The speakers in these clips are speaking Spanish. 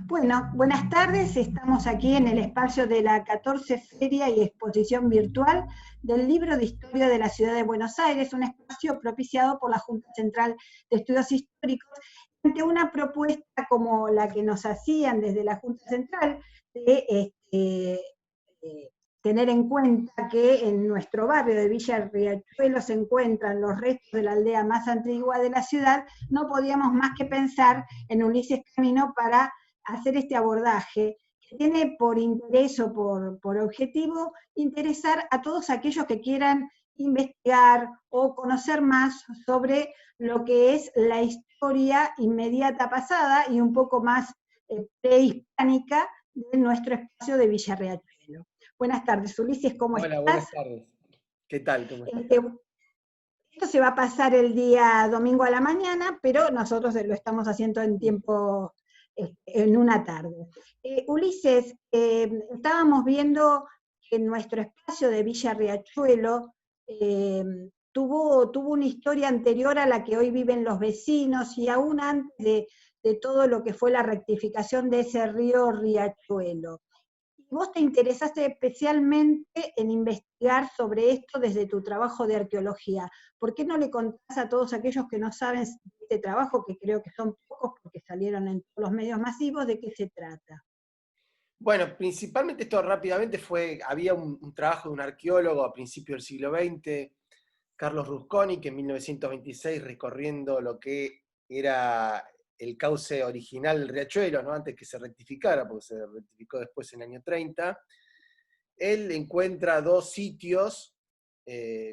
Bueno, buenas tardes. Estamos aquí en el espacio de la 14 Feria y Exposición Virtual del Libro de Historia de la Ciudad de Buenos Aires, un espacio propiciado por la Junta Central de Estudios Históricos, ante una propuesta como la que nos hacían desde la Junta Central de tener en cuenta que en nuestro barrio de Villa Riachuelo se encuentran los restos de la aldea más antigua de la ciudad. No podíamos más que pensar en Ulises Camino para hacer este abordaje que tiene por interés o por objetivo interesar a todos aquellos que quieran investigar o conocer más sobre lo que es la historia inmediata pasada y un poco más prehispánica de nuestro espacio de Villa Riachuelo. Buenas tardes, Ulises, ¿cómo Hola, buenas estás? tardes. ¿Qué tal? ¿Cómo estás? Este, Esto se va a pasar el día domingo a la mañana, pero nosotros lo estamos haciendo en tiempo, en una tarde. Ulises, estábamos viendo que nuestro espacio de Villa Riachuelo eh, tuvo una historia anterior a la que hoy viven los vecinos y aún antes de todo lo que fue la rectificación de ese río Riachuelo. Vos te interesaste especialmente en investigar sobre esto desde tu trabajo de arqueología. ¿Por qué no le contás a todos aquellos que no saben de este trabajo, que creo que son pocos porque salieron en todos los medios masivos, de qué se trata? Bueno, principalmente esto rápidamente había un trabajo de un arqueólogo a principios del siglo XX, Carlos Rusconi, que en 1926, recorriendo lo que era el cauce original del riachuelo, ¿no? Antes que se rectificara, porque se rectificó después en el año 30, él encuentra dos sitios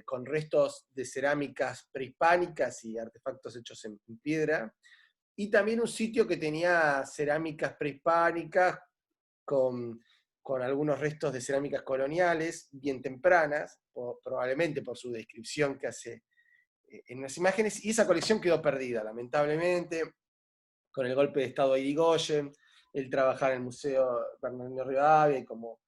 con restos de cerámicas prehispánicas y artefactos hechos en piedra, y también un sitio que tenía cerámicas prehispánicas con, con algunos restos de cerámicas coloniales bien tempranas, probablemente por su descripción que hace en las imágenes, y esa colección quedó perdida, lamentablemente, con el golpe de Estado de Irigoyen. Él trabajaba en el Museo Bernardino Rivadavia y como,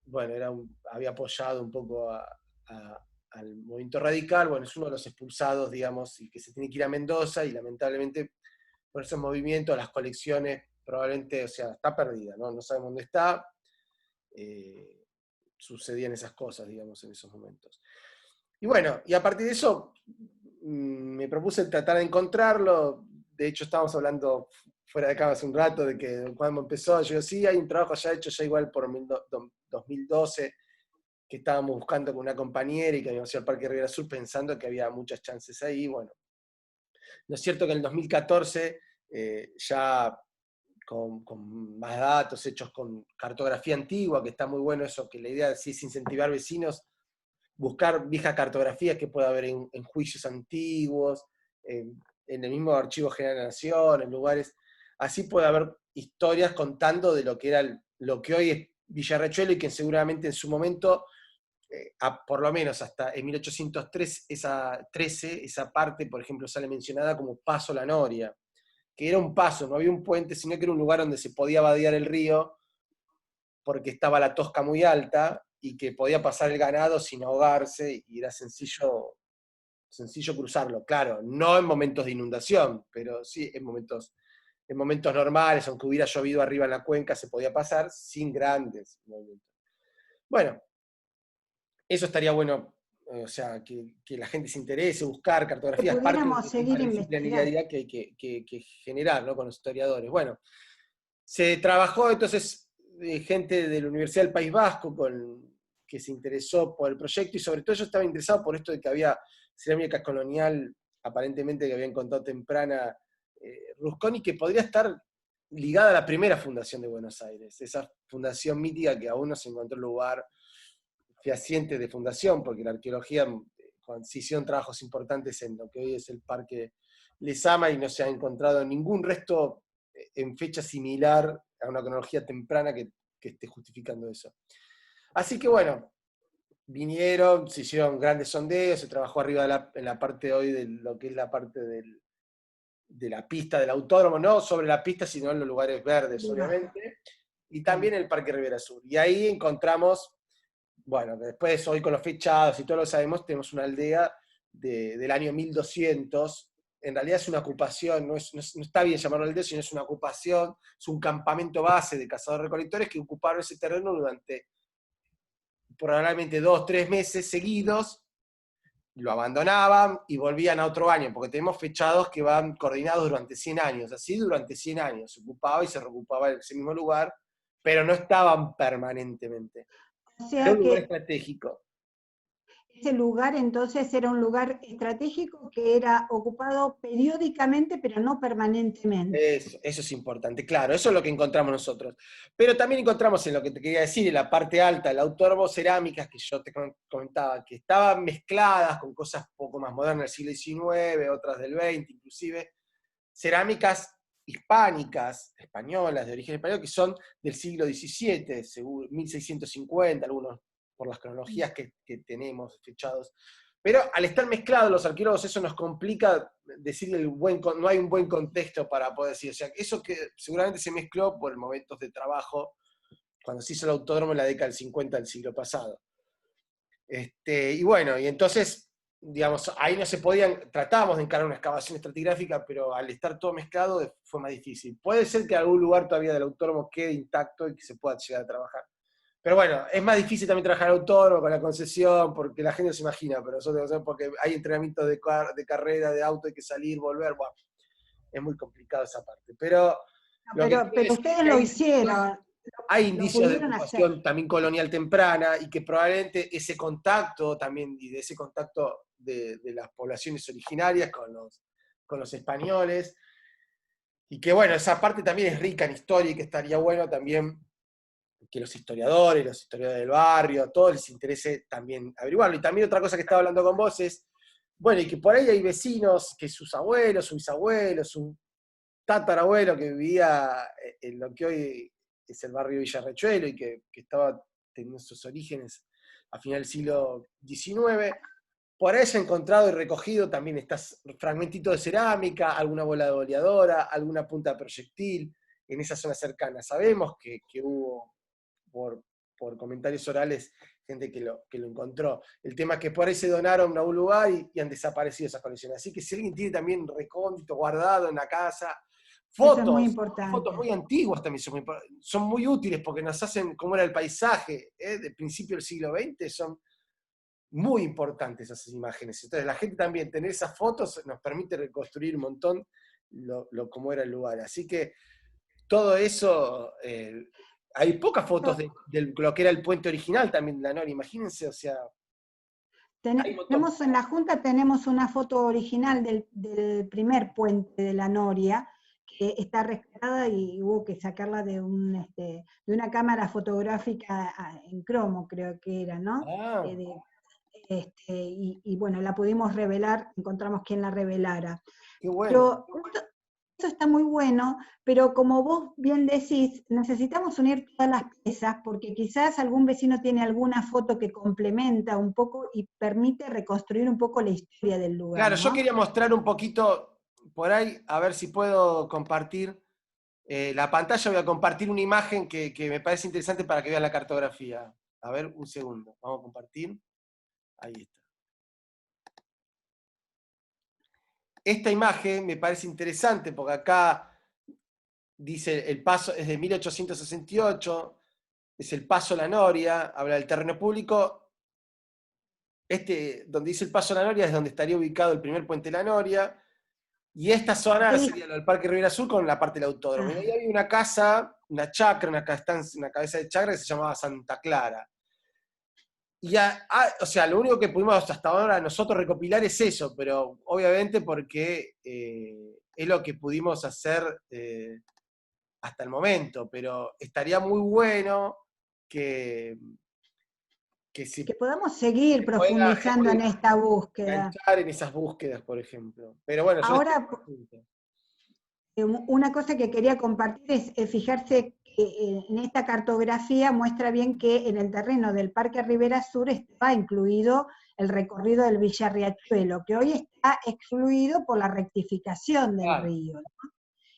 bueno, había apoyado un poco al movimiento radical, bueno, es uno de los expulsados, digamos, y que se tiene que ir a Mendoza, y lamentablemente por esos movimientos, las colecciones probablemente, o sea, está perdida, ¿no? No sabemos dónde está. Sucedían esas cosas, digamos, en esos momentos. Y bueno, y a partir de eso me propuse tratar de encontrarlo. De hecho, estábamos hablando fuera de acá hace un rato de que cuando empezó, yo sí, hay un trabajo ya hecho ya igual por 2012, que estábamos buscando con una compañera y que habíamos ido al Parque Rivera Sur pensando que había muchas chances ahí. Bueno, no es cierto que en el 2014 ya con más datos, hechos con cartografía antigua, que está muy bueno eso, que la idea sí es incentivar vecinos, buscar viejas cartografías que pueda haber en juicios antiguos, en el mismo Archivo General de la Nación, en lugares, así puede haber historias contando de lo que era lo que hoy es Villa Riachuelo y que seguramente en su momento, por lo menos hasta en 1803, esa parte, por ejemplo, sale mencionada como Paso La Noria, que era un paso, no había un puente, sino que era un lugar donde se podía vadear el río, porque estaba la tosca muy alta, y que podía pasar el ganado sin ahogarse, y era sencillo cruzarlo. Claro, no en momentos de inundación, pero sí en momentos normales, aunque hubiera llovido arriba en la cuenca, se podía pasar sin grandes movimientos. Bueno, eso estaría bueno, o sea, que la gente se interese, buscar Que cartografías, parte pudiéramos de una seguir investigando. disciplinaridad que hay que generar, ¿no? Con los historiadores. Bueno, se trabajó entonces gente de la Universidad del País Vasco que se interesó por el proyecto, y sobre todo yo estaba interesado por esto de que había cerámica colonial, aparentemente que había encontrado temprana Rusconi, que podría estar ligada a la primera fundación de Buenos Aires, esa fundación mítica que aún no se encontró lugar fehaciente de fundación, porque la arqueología se hicieron trabajos importantes en lo que hoy es el Parque Lezama y no se ha encontrado ningún resto en fecha similar a una cronología temprana que esté justificando eso. Así que bueno, vinieron, se hicieron grandes sondeos, se trabajó arriba en la parte de hoy de lo que es la parte de la pista del autódromo, no sobre la pista, sino en los lugares verdes, obviamente, y también en el Parque Rivera Sur. Y ahí encontramos, bueno, después hoy con los fechados y todo lo sabemos, tenemos una aldea del año 1200, en realidad es una ocupación, no está bien llamarlo aldea, sino es una ocupación, es un campamento base de cazadores-recolectores que ocuparon ese terreno durante probablemente 2 o 3 meses seguidos, lo abandonaban y volvían a otro año, porque tenemos fechados que van coordinados durante 100 años, así durante 100 años, se ocupaba y se reocupaba en ese mismo lugar, pero no estaban permanentemente. O Era un sea lugar que estratégico. ese lugar entonces era un lugar estratégico que era ocupado periódicamente, pero no permanentemente. Eso es importante, claro, eso es lo que encontramos nosotros. Pero también encontramos en lo que te quería decir, en la parte alta, el autódromo cerámicas que yo te comentaba, que estaban mezcladas con cosas poco más modernas del siglo XIX, otras del XX inclusive, cerámicas hispánicas, españolas, de origen español, que son del siglo XVII, según 1650, algunos por las cronologías que tenemos fechados. Pero al estar mezclados los arqueólogos, eso nos complica decir no hay un buen contexto para poder decir. O sea, eso que seguramente se mezcló por momentos de trabajo cuando se hizo el autódromo en la década del 50 del siglo pasado. Y bueno, y entonces, digamos, ahí no se podían, tratábamos de encarar una excavación estratigráfica, pero al estar todo mezclado fue más difícil. Puede ser que algún lugar todavía del autódromo quede intacto y que se pueda llegar a trabajar. Pero bueno, es más difícil también trabajar autónomo con la concesión, porque la gente no se imagina, pero nosotros porque hay entrenamientos de carrera, de auto, hay que salir, volver, bueno, es muy complicado esa parte. Pero lo que quiero Pero decir es ustedes que lo hicieron, hay lo indicios de pudieron hacer. ocupación también colonial temprana, y que probablemente ese contacto también, y de ese contacto de las poblaciones originarias con los españoles, y que bueno, esa parte también es rica en historia y que estaría bueno también que los historiadores del barrio, a todos les interese también averiguarlo. Y también otra cosa que estaba hablando con vos es, bueno, y que por ahí hay vecinos que sus abuelos, su bisabuelo, su tatarabuelo que vivía en lo que hoy es el barrio Villarriachuelo y que estaba teniendo sus orígenes a final del siglo XIX, por ahí se ha encontrado y recogido también estos fragmentitos de cerámica, alguna bola de boleadora, alguna punta de proyectil en esa zona cercana. Sabemos que hubo por comentarios orales gente que lo encontró. El tema es que por ahí se donaron a un lugar y han desaparecido esas colecciones. Así que si alguien tiene también recóndito, guardado en la casa, Eso es muy fotos importante. muy antiguas también son muy útiles porque nos hacen cómo era el paisaje del principio del siglo XX, son muy importantes esas imágenes. Entonces la gente también, tener esas fotos nos permite reconstruir un montón cómo era el lugar. Así que todo eso, hay pocas fotos de lo que era el puente original también de la Noria, imagínense, o sea, hay un montón. Tenemos en la Junta tenemos una foto original del primer puente de la Noria, que está rescatada y hubo que sacarla de una cámara fotográfica en cromo, creo que era, ¿no? Ah, Y bueno, la pudimos revelar, encontramos quien la revelara. qué bueno. Pero eso está muy bueno, pero como vos bien decís, necesitamos unir todas las piezas porque quizás algún vecino tiene alguna foto que complementa un poco y permite reconstruir un poco la historia del lugar, Claro, yo ¿no? quería mostrar un poquito por ahí, a ver si puedo compartir la pantalla. Voy a compartir una imagen que me parece interesante para que vean la cartografía. A ver, un segundo. Vamos a compartir. Ahí está. Esta imagen me parece interesante porque acá dice el paso es de 1868, es el paso La Noria, habla del terreno público. Donde dice el paso La Noria es donde estaría ubicado el primer puente La Noria, y esta zona Sí. sería el Parque Rivera Sur con la parte del autódromo. Y ahí había una casa, una chacra, una cabeza de chacra que se llamaba Santa Clara. Y o sea, lo único que pudimos hasta ahora nosotros recopilar es eso, pero obviamente porque es lo que pudimos hacer hasta el momento, pero estaría muy bueno que, Que se podamos seguir pueda profundizando en gente esta búsqueda. enganchar en esas búsquedas, por ejemplo. Pero bueno, yo les Ahora, tengo punto. una cosa que quería compartir es fijarse que en esta cartografía muestra bien que en el terreno del Parque Rivera Sur estaba incluido el recorrido del Villarriachuelo, que hoy está excluido por la rectificación del Claro. río, ¿no?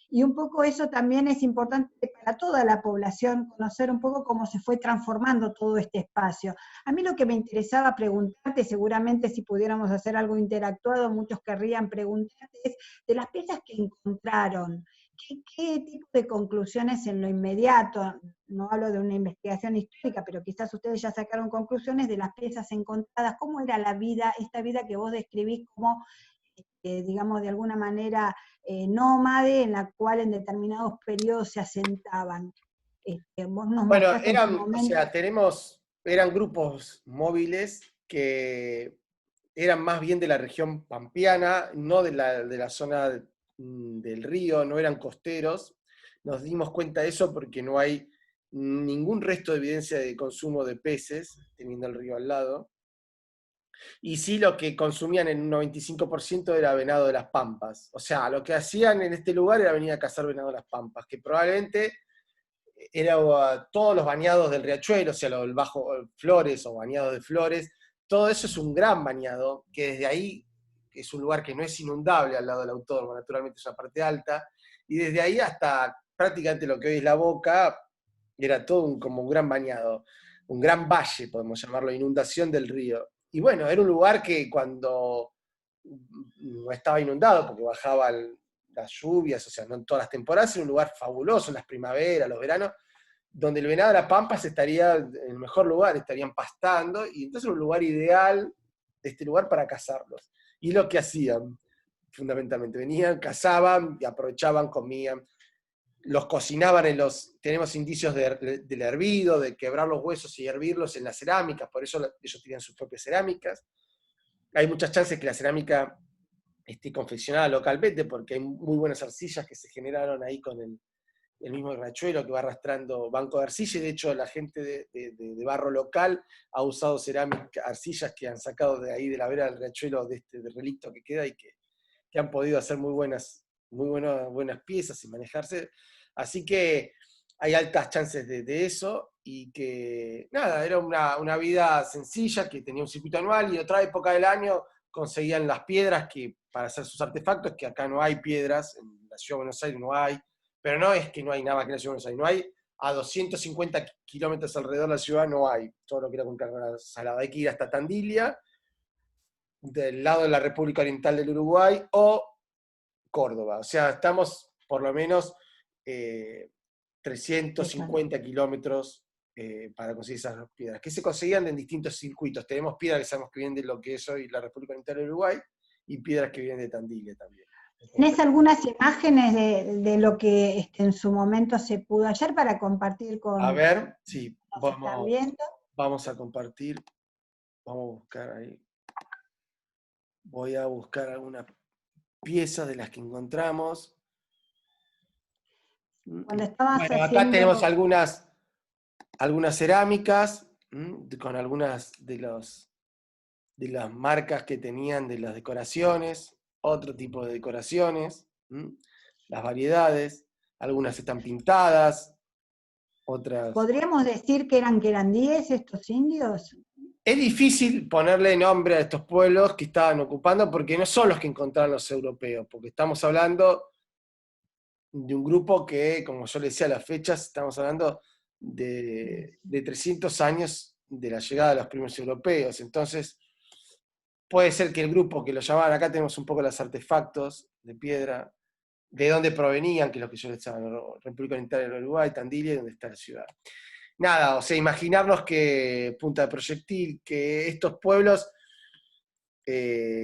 Y un poco eso también es importante para toda la población, conocer un poco cómo se fue transformando todo este espacio. A mí lo que me interesaba preguntarte, seguramente si pudiéramos hacer algo interactuado, muchos querrían preguntarte, es de las piezas que encontraron. ¿Qué tipo de conclusiones en lo inmediato? No hablo de una investigación histórica, pero quizás ustedes ya sacaron conclusiones de las piezas encontradas. ¿Cómo era la vida, esta vida que vos describís como, digamos, de alguna manera nómade, en la cual en determinados periodos se asentaban? Vos nos Bueno, mostraste en su o momento. sea, eran grupos móviles que eran más bien de la región pampeana, no de la zona del río, no eran costeros. Nos dimos cuenta de eso porque no hay ningún resto de evidencia de consumo de peces, teniendo el río al lado. Y sí, lo que consumían en un 95% era venado de las pampas. O sea, lo que hacían en este lugar era venir a cazar venado de las pampas, que probablemente era todos los bañados del riachuelo, o sea, el bajo Flores o bañados de Flores, todo eso es un gran bañado, que desde ahí es un lugar que no es inundable al lado del autódromo, naturalmente es una parte alta, y desde ahí hasta prácticamente lo que hoy es La Boca, era todo como un gran bañado, un gran valle, podemos llamarlo, inundación del río. Y bueno, era un lugar que cuando no estaba inundado, porque bajaban las lluvias, o sea, no en todas las temporadas, era un lugar fabuloso, en las primaveras, los veranos, donde el venado de la Pampa estaría en el mejor lugar, estarían pastando, y entonces era un lugar ideal, este lugar para cazarlos. Y lo que hacían, fundamentalmente, venían, cazaban y aprovechaban, comían, los cocinaban tenemos indicios del hervido, de quebrar los huesos y hervirlos en las cerámicas, por eso ellos tenían sus propias cerámicas. Hay muchas chances que la cerámica esté confeccionada localmente, porque hay muy buenas arcillas que se generaron ahí con el mismo riachuelo que va arrastrando banco de arcilla, y de hecho la gente de barro local ha usado cerámica, arcillas que han sacado de ahí de la vera del riachuelo, de relicto que queda, y que han podido hacer buenas piezas y manejarse. Así que hay altas chances de eso, y que, nada, era una vida sencilla, que tenía un circuito anual, y en otra época del año conseguían las piedras para hacer sus artefactos, que acá no hay piedras, en la Ciudad de Buenos Aires no hay, pero no es que no hay nada más que en la Ciudad de Buenos Aires, no hay a 250 kilómetros alrededor de la ciudad, no hay todo lo que era con carga salada. Hay que ir hasta Tandilia, del lado de la República Oriental del Uruguay, o Córdoba. O sea, estamos por lo menos 350 kilómetros para conseguir esas piedras, que se conseguían en distintos circuitos. Tenemos piedras que sabemos que vienen de lo que es hoy la República Oriental del Uruguay, y piedras que vienen de Tandilia también. ¿Tenés algunas imágenes de lo que en su momento se pudo hallar para compartir A con ver, sí, los que están viendo? vamos a compartir, vamos a buscar ahí. Voy a buscar algunas piezas de las que encontramos. Cuando estabas Bueno, acá haciendo, tenemos algunas cerámicas, con algunas de las marcas que tenían de las decoraciones, otro tipo de decoraciones, las variedades, algunas están pintadas, otras... ¿podríamos decir que eran 10 estos indios? Es difícil ponerle nombre a estos pueblos que estaban ocupando, porque no son los que encontraron los europeos, porque estamos hablando de un grupo que, como yo le decía a las fechas, estamos hablando de 300 años de la llegada de los primeros europeos. Entonces, puede ser que el grupo que lo llamaban, acá tenemos un poco los artefactos de piedra, de dónde provenían, que es lo que yo les decía, República Oriental del Uruguay, Tandilia, donde está la ciudad. Nada, o sea, imaginarnos que Punta de Proyectil, que estos pueblos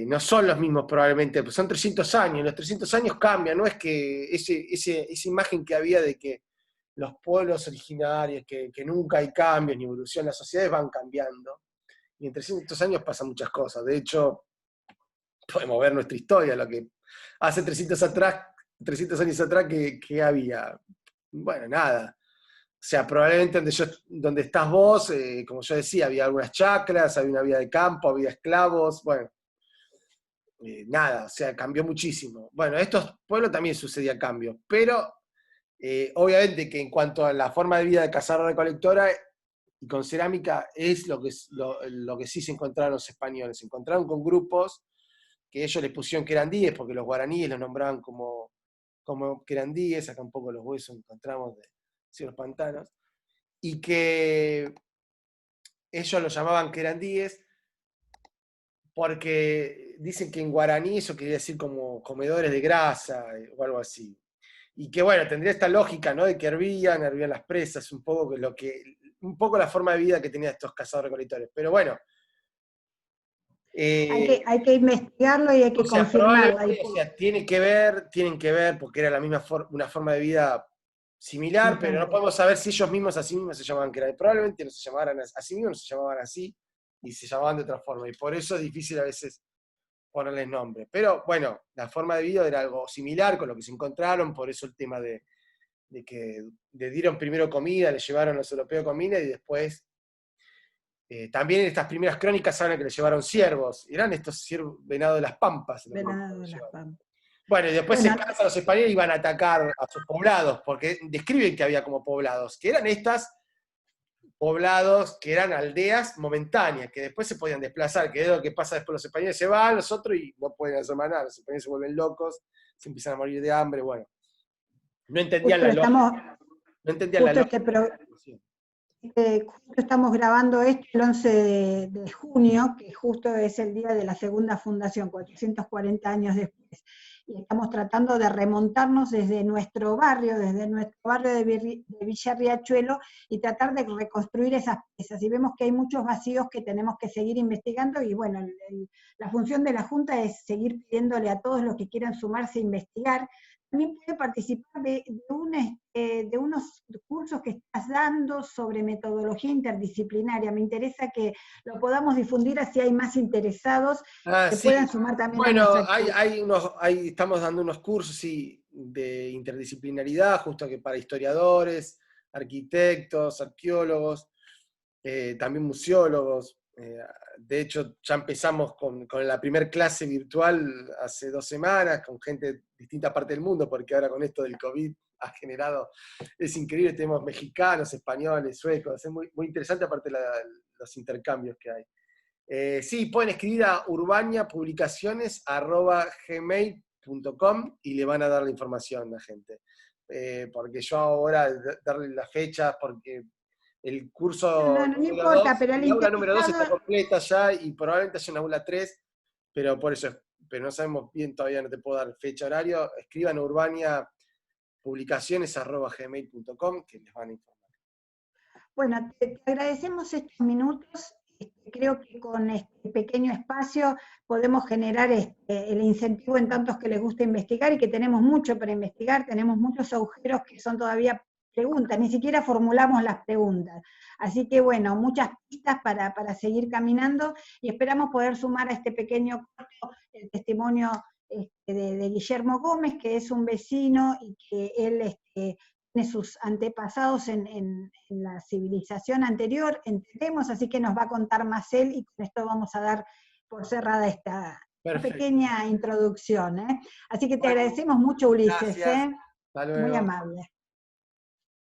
no son los mismos probablemente, pues son 300 años, los 300 años cambian, no es que esa imagen que había de que los pueblos originarios, que nunca hay cambios ni evolución, las sociedades van cambiando, y en 300 años pasan muchas cosas. De hecho, podemos ver nuestra historia, lo que hace 300 años atrás, que había. Bueno, nada. O sea, probablemente donde estás vos, como yo decía, había algunas chacras, había una vida de campo, había esclavos, bueno, nada, o sea, cambió muchísimo. Bueno, a estos pueblos también sucedía cambios, pero obviamente que en cuanto a la forma de vida de cazador-recolectora, y con cerámica, es lo que sí se encontraron los españoles. Se encontraron con grupos que ellos les pusieron que eran 10, porque los guaraníes los nombraban como como querandíes, acá un poco los huesos encontramos de ciertos pantanos, y que ellos lo llamaban querandíes porque dicen que en guaraní eso quería decir como comedores de grasa o algo así. Y que bueno, tendría esta lógica, ¿no? De que hervían las presas, un poco un poco la forma de vida que tenían estos cazadores-recolectores. Pero bueno, Hay que investigarlo y hay o que sea, confirmarlo. probablemente, o sea, tienen que ver, porque era la misma una forma de vida similar, pero no podemos saber si ellos mismos a sí mismos se llamaban querandíes. Probablemente no se llamaban a sí mismos, no se llamaban así, y se llamaban de otra forma. Y por eso es difícil a veces ponerles nombre. Pero bueno, la forma de vida era algo similar con lo que se encontraron, por eso el tema de que le dieron primero comida, le llevaron a los europeos comida y después, también en estas primeras crónicas saben que le llevaron ciervos, eran estos ciervos venados de las pampas. Venado de las Pampas. Bueno, y después Bueno, se cansan los españoles y van a atacar a sus poblados, porque describen que había como poblados, que eran estas poblados, que eran aldeas momentáneas, que después se podían desplazar, que es lo que pasa después, los españoles se van, los otros, y no pueden hacer más nada, los españoles se vuelven locos, se empiezan a morir de hambre, bueno. No entendían justo la estamos, lógica. No entendían la justo lógica. justo estamos grabando esto el 11 de junio, que justo es el día de la segunda fundación, 440 años después. Y estamos tratando de remontarnos desde nuestro barrio de Villa Riachuelo, y tratar de reconstruir esas piezas. Y vemos que hay muchos vacíos que tenemos que seguir investigando, y bueno, la función de la Junta es seguir pidiéndole a todos los que quieran sumarse a investigar. También puede participar de unos cursos que estás dando sobre metodología interdisciplinaria. Me interesa que lo podamos difundir, así hay más interesados que Sí. puedan sumar también a Bueno, nuestra actividad. estamos dando unos cursos, sí, de interdisciplinaridad, justo que para historiadores, arquitectos, arqueólogos, también museólogos. De hecho, ya empezamos con la primer clase virtual hace 2 semanas, con gente de distintas partes del mundo, porque ahora con esto del COVID ha generado, es increíble, tenemos mexicanos, españoles, suecos, es muy, muy interesante aparte los intercambios que hay. Sí, pueden escribir a urbaniapublicaciones@gmail.com y le van a dar la información a la gente. Porque yo ahora, darle las fechas, porque el curso No número importa, 2, pero el el aula número 2 está interesado, completa ya y probablemente haya una aula 3, pero por eso, pero no sabemos bien, todavía no te puedo dar fecha, horario. Escriban a urbaniapublicaciones@gmail.com que les van a informar. bueno, te agradecemos estos minutos. Creo que con este pequeño espacio podemos generar el incentivo en tantos que les gusta investigar, y que tenemos mucho para investigar, tenemos muchos agujeros que son todavía preguntas, ni siquiera formulamos las preguntas. Así que bueno, muchas pistas para seguir caminando, y esperamos poder sumar a este pequeño corto el testimonio de Guillermo Gómez, que es un vecino y que él tiene sus antepasados en la civilización anterior, entendemos, así que nos va a contar más él, y con esto vamos a dar por cerrada esta Perfecto. pequeña introducción. Así que te Bueno, agradecemos mucho, Ulises, gracias. Hasta muy luego. amable.